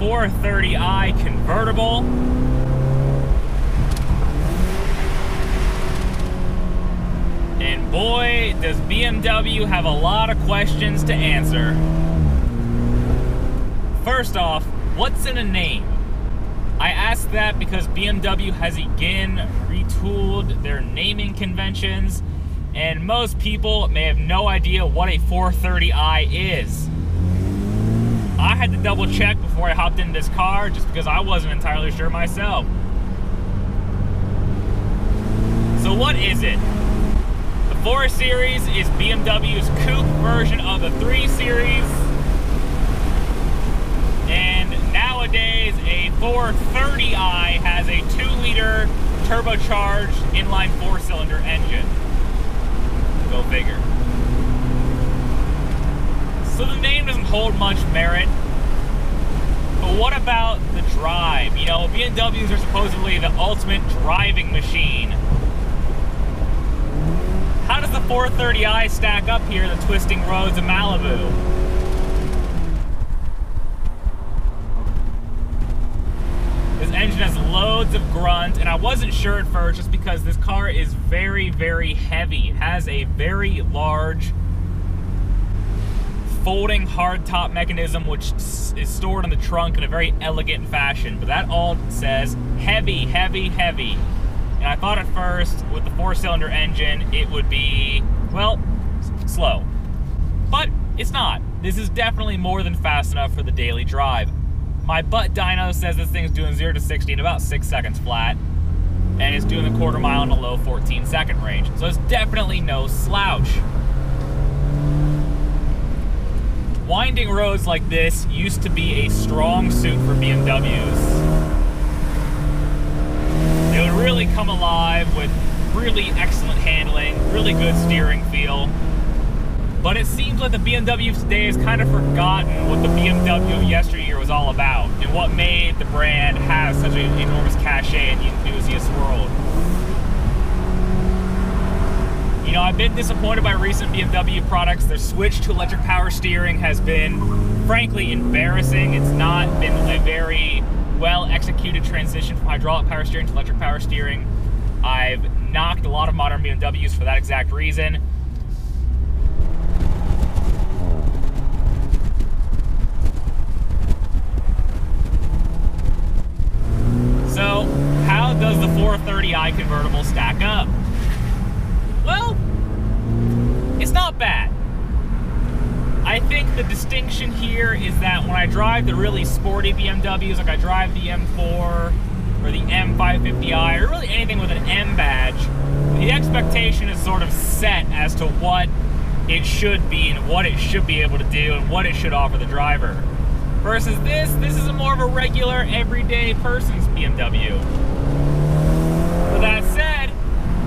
430i Convertible. And boy, does BMW have a lot of questions to answer. First off, what's in a name? I ask that because BMW has again retooled their naming conventions, and most people may have no idea what a 430i is. I had to double check before I hopped in this car just because I wasn't entirely sure myself. So what is it? The 4 Series is BMW's coupe version of the 3 Series. And nowadays, a 430i has a 2-liter turbocharged inline 4-cylinder engine. Go figure. So the name doesn't hold much merit. But what about the drive? You know, BMWs are supposedly the ultimate driving machine. How does the 430i stack up here in the twisting roads of Malibu? This engine has loads of grunt, and I wasn't sure at first just because this car is very, very heavy. It has a very large folding hardtop mechanism which is stored in the trunk in a very elegant fashion, but that all says heavy, heavy, heavy. And I thought at first with the 4-cylinder engine it would be, well, slow. But it's not. This is definitely more than fast enough for the daily drive. My butt dyno says this thing's doing 0 to 60 in about 6 seconds flat, and it's doing the quarter mile in a low 14-second range. So it's definitely no slouch. Winding roads like this used to be a strong suit for BMWs. They would really come alive with really excellent handling, really good steering feel. But it seems like the BMW of today has kind of forgotten what the BMW of yesteryear was all about and what made the brand have such an enormous cachet in the enthusiast world. You know, I've been disappointed by recent BMW products. Their switch to electric power steering has been, frankly, embarrassing. It's not been a very well-executed transition from hydraulic power steering to electric power steering. I've knocked a lot of modern BMWs for that exact reason. So, how does the 430i Convertible stack up? Well, it's not bad. I think the distinction here is that when I drive the really sporty BMWs, like I drive the M4 or the M550i, or really anything with an M badge, the expectation is sort of set as to what it should be and what it should be able to do and what it should offer the driver. Versus this is a more of a regular, everyday person's BMW. With that said,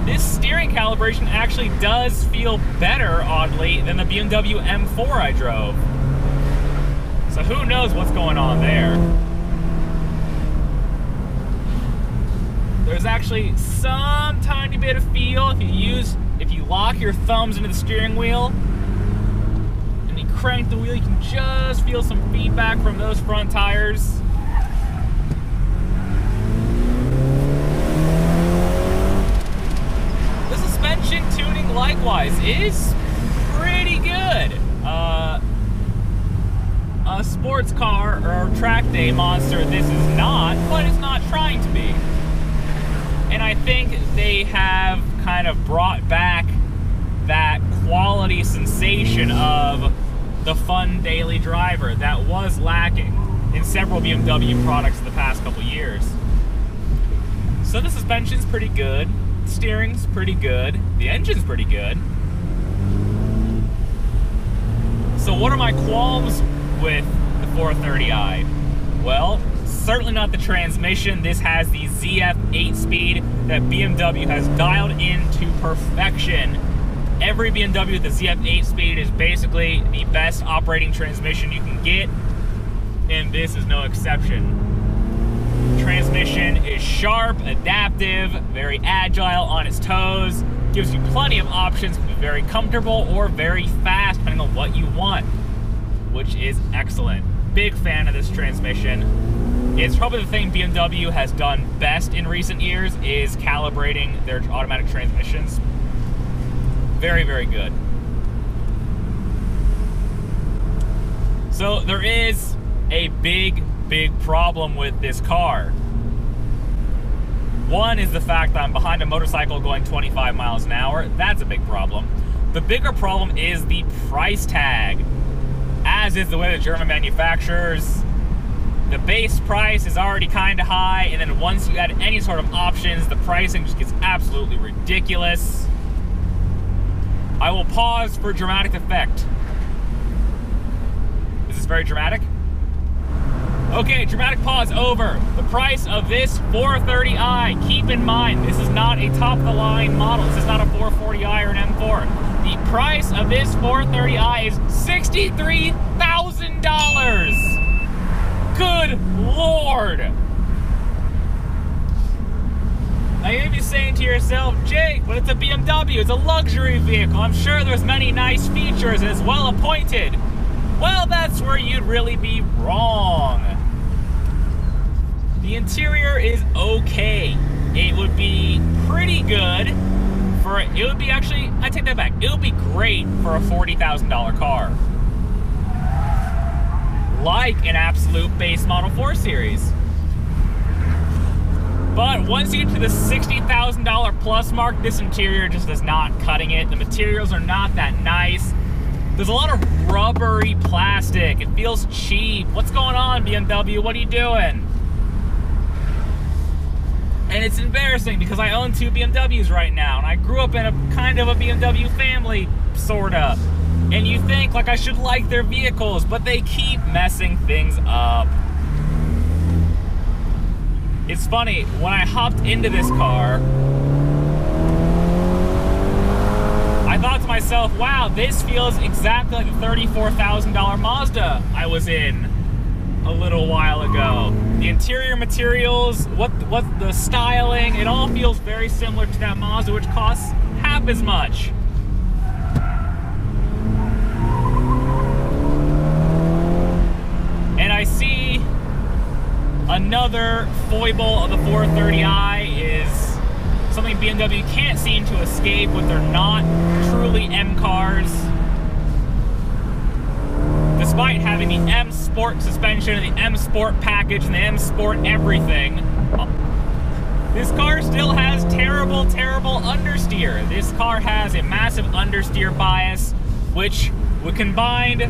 this steering calibration actually does feel better, oddly, than the BMW M4 I drove. So who knows what's going on there. There's actually some tiny bit of feel if you lock your thumbs into the steering wheel and you crank the wheel, you can just feel some feedback from those front tires. Suspension tuning likewise is pretty good. A sports car or a track day monster this is not, but it's not trying to be. And I think they have kind of brought back that quality sensation of the fun daily driver that was lacking in several BMW products in the past couple years. So the suspension's pretty good. Steering's pretty good. The engine's pretty good. So what are my qualms with the 430i? Well, certainly not the transmission. This has the ZF 8-speed that BMW has dialed into perfection. Every BMW with the ZF 8-speed is basically the best operating transmission you can get, and this is no exception. Transmission is sharp, adaptive, very agile on its toes, gives you plenty of options, can be very comfortable or very fast depending on what you want, which is excellent. big fan of this transmission. It's probably the thing BMW has done best in recent years is calibrating their automatic transmissions. Very, very good. So there is a big problem with this car. One is the fact that I'm behind a motorcycle going 25 miles an hour. That's a big problem. The bigger problem is the price tag, as is the way the German manufacturers. The base price is already kind of high, and then once you add any sort of options, the pricing just gets absolutely ridiculous. I will pause for dramatic effect. Is this very dramatic? Okay, dramatic pause over. The price of this 430i, keep in mind, this is not a top-of-the-line model. This is not a 440i or an M4. The price of this 430i is $63,000. Good Lord. Now you may be saying to yourself, Jake, but it's a BMW, it's a luxury vehicle. I'm sure there's many nice features and it's well appointed. Well, that's where you'd really be wrong. The interior is okay. It would be pretty good for, it would be actually, I take that back, it would be great for a $40,000 car. Like an absolute base model 4 Series. But once you get to the $60,000 plus mark, this interior just is not cutting it. The materials are not that nice. There's a lot of rubbery plastic. It feels cheap. What's going on, BMW? What are you doing? And it's embarrassing because I own 2 BMWs right now, and I grew up in a kind of a BMW family, sorta. And you think, like, I should like their vehicles, but they keep messing things up. It's funny, when I hopped into this car, I thought to myself, wow, this feels exactly like the $34,000 Mazda I was in a little while ago. The interior materials, what the styling, it all feels very similar to that Mazda, which costs half as much. And I see another foible of the 430i is something BMW can't seem to escape with their not truly M cars. Despite having the M Sport suspension and the M Sport package and the M Sport everything, this car still has terrible understeer. This car has a massive understeer bias, which combined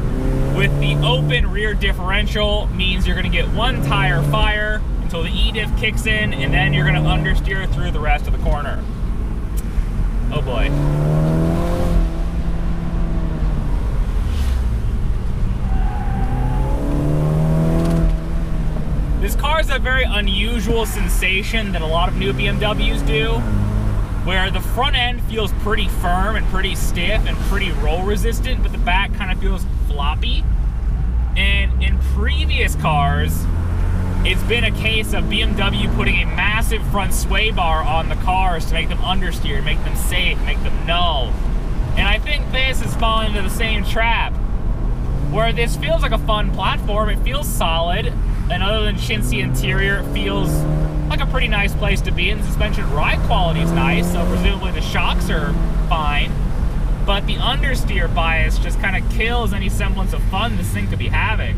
with the open rear differential means you're going to get one tire fire until the E-diff kicks in, and then you're going to understeer through the rest of the corner. Oh boy. This car is a very unusual sensation that a lot of new BMWs do, where the front end feels pretty firm and pretty stiff and pretty roll resistant, but the back kind of feels floppy. And in previous cars, it's been a case of BMW putting a massive front sway bar on the cars to make them understeer, make them safe, make them null. And I think this is falling into the same trap, where this feels like a fun platform, it feels solid, and other than chintzy interior, it feels like a pretty nice place to be, and the suspension ride quality is nice, so presumably the shocks are fine. But the understeer bias just kind of kills any semblance of fun this thing could be having.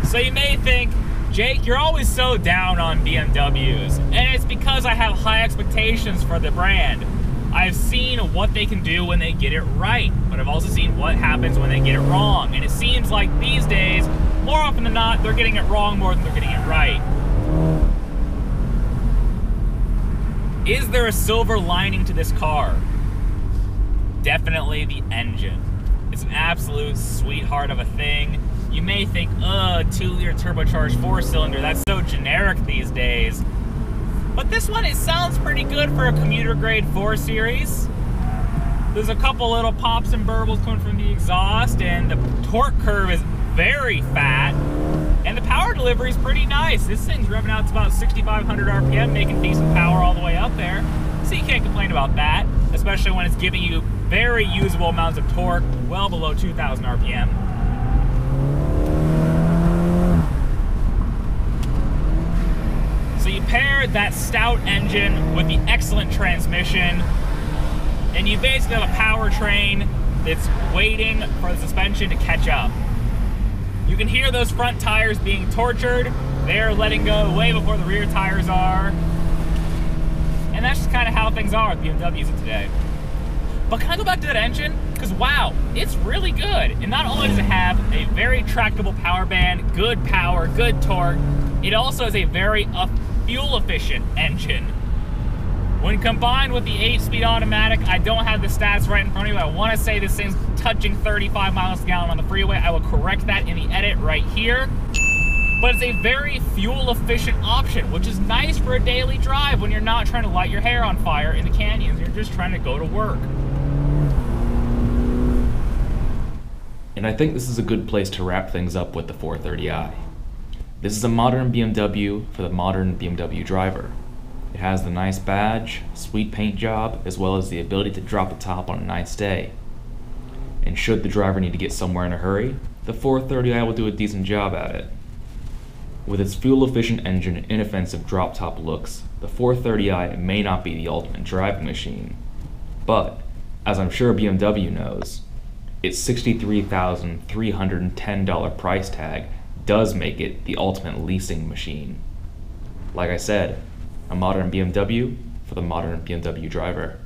So you may think, Jake, you're always so down on BMWs, and it's because I have high expectations for the brand. I've seen what they can do when they get it right, but I've also seen what happens when they get it wrong, and it seems like these days, more often than not, they're getting it wrong more than they're getting it right. Is there a silver lining to this car? Definitely the engine. It's an absolute sweetheart of a thing. You may think, 2-liter turbocharged 4-cylinder, that's so generic these days. But this one, it sounds pretty good for a commuter grade 4 Series. There's a couple little pops and burbles coming from the exhaust, and the torque curve is very fat, and the power delivery is pretty nice. This thing's revving out to about 6,500 RPM, making decent power all the way up there. So you can't complain about that, especially when it's giving you very usable amounts of torque, well below 2,000 RPM. So you pair that stout engine with the excellent transmission, and you basically have a powertrain that's waiting for the suspension to catch up. You can hear those front tires being tortured. They're letting go way before the rear tires are. And that's just kind of how things are with BMWs of today. But can I go back to that engine? Because wow, it's really good. And not only does it have a very tractable power band, good power, good torque, it also is a very fuel-efficient engine. When combined with the 8-speed automatic, I don't have the stats right in front of me, but I want to say this thing's touching 35 miles a gallon on the freeway. I will correct that in the edit right here. But it's a very fuel-efficient option, which is nice for a daily drive when you're not trying to light your hair on fire in the canyons. You're just trying to go to work. And I think this is a good place to wrap things up with the 430i. This is a modern BMW for the modern BMW driver. It has the nice badge, sweet paint job, as well as the ability to drop the top on a nice day. And should the driver need to get somewhere in a hurry, the 430i will do a decent job at it. With its fuel-efficient engine and inoffensive drop-top looks, the 430i may not be the ultimate driving machine. But, as I'm sure BMW knows, its $63,310 price tag does make it the ultimate leasing machine. Like I said, a modern BMW for the modern BMW driver.